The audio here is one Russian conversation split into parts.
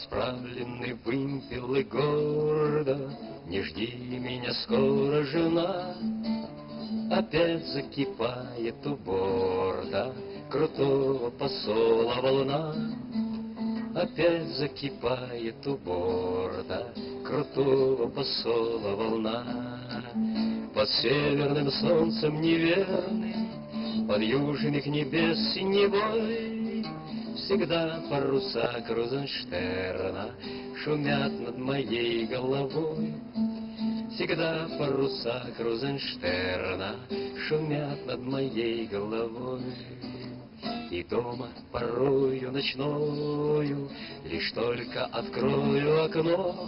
Расправлены вымпелы города, не жди меня скоро, жена. Опять закипает у борта крутого посола волна. Опять закипает у борта крутого посола волна. Под северным солнцем неверным, под южных небес синевой, всегда паруса Крузенштерна шумят над моей головой. Всегда паруса Крузенштерна шумят над моей головой. И дома порою ночною лишь только открою окно,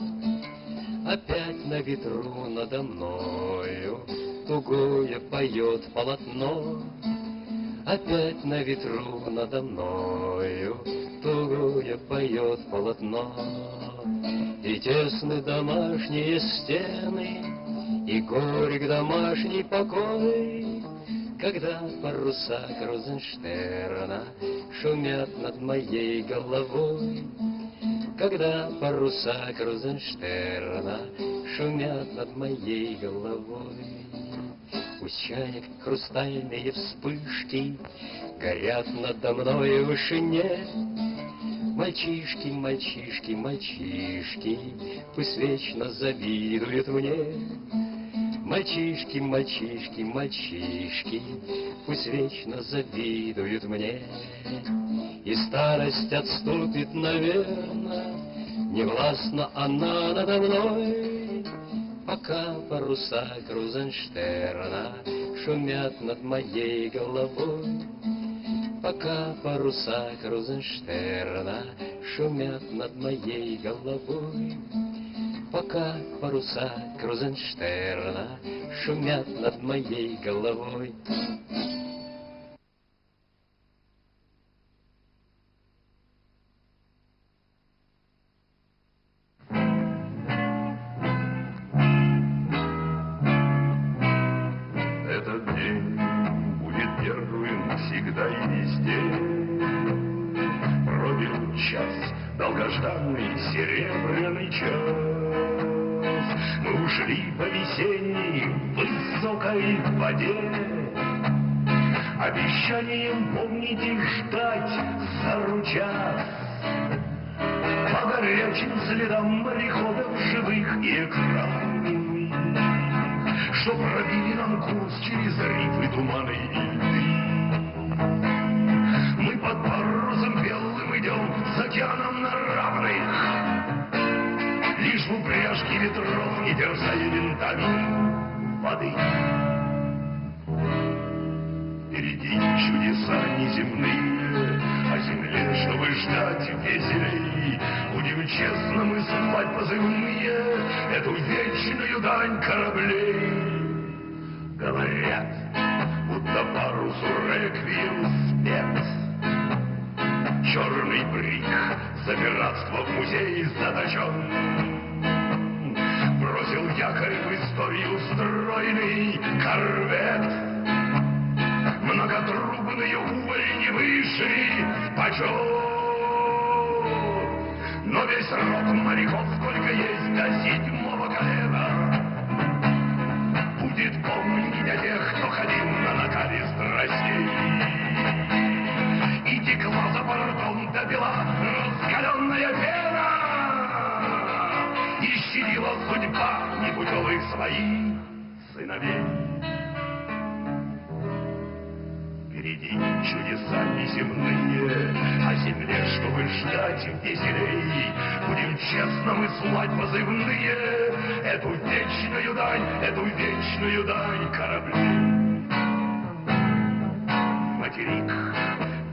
опять на ветру надо мною тугое поет полотно. Опять на ветру надо мною тугое поет полотно. И тесны домашние стены, и горек домашний покой, когда паруса Крузенштерна шумят над моей головой. Когда паруса Крузенштерна шумят над моей головой. У чаек хрустальные вспышки горят надо мной в вышине. Мальчишки, мальчишки, мальчишки, пусть вечно завидуют мне. Мальчишки, мальчишки, мальчишки, пусть вечно завидуют мне. И старость отступит, наверно, не властна она надо мной, пока паруса Крузенштерна шумят над моей головой. Пока паруса Крузенштерна шумят над моей головой. Пока паруса Крузенштерна шумят над моей головой. Этот день будет первым всегда и везде. Пробил час, долгожданный серебряный час. Мы ушли по весенней высокой воде, обещанием помнить и ждать за ручья. По горячим следам мореходов живых и экранных, что пробили нам курс через рифы, туманы и льды. Мы под парусом белым идем с океаном на равных, лишь в упряжке ветров, не терзая винтами воды. Впереди чудеса неземные, о земле, чтобы ждать веселей. Будем честно мы звать позывные, эту вечную дань кораблей. Говорят, будто парусу реквием спец. Черный брик за пиратство в музее заточен. Бросил якорь в историю стройный корвет. Многотрубные увольни вышли в почет. Но весь род моряков, сколько есть до 7-го колена, будет помнить о тех, кто ходил на накале страстей. И текла за бортом до бела раскаленная пена, и щадила судьба непутевых своих сыновей. Впереди чудеса неземные, о земле, чтобы ждать веселей. Будем честно мы слать позывные, эту вечную дань кораблей. Материк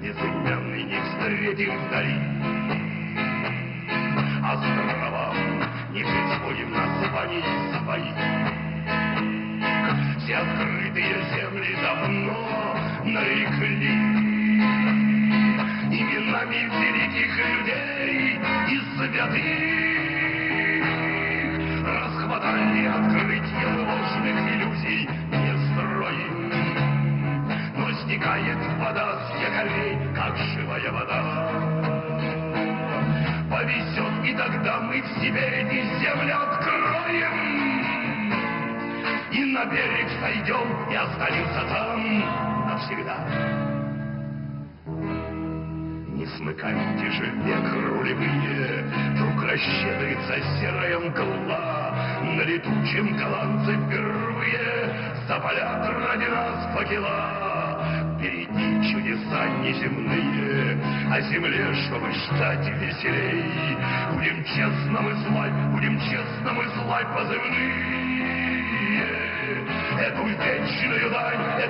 безымянный не встретим вдали, островам не присвоим названий своих. Все открытые земли давно нарекли именами великих людей и святых. Расхватали открытие ложных иллюзий не строим, но стекает вода с якорей, как живая вода. Повезет и тогда мы в Сибири землю откроем, и на берег сойдем, и останемся там навсегда. Не смыкайте же век рулевые, вдруг расщедрится серая мгла, на летучем голландцы впервые запалят ради нас факела. Впереди чудеса неземные, о земле, чтобы ждать веселей. Будем честно мы злой позывные. Эту вечную дань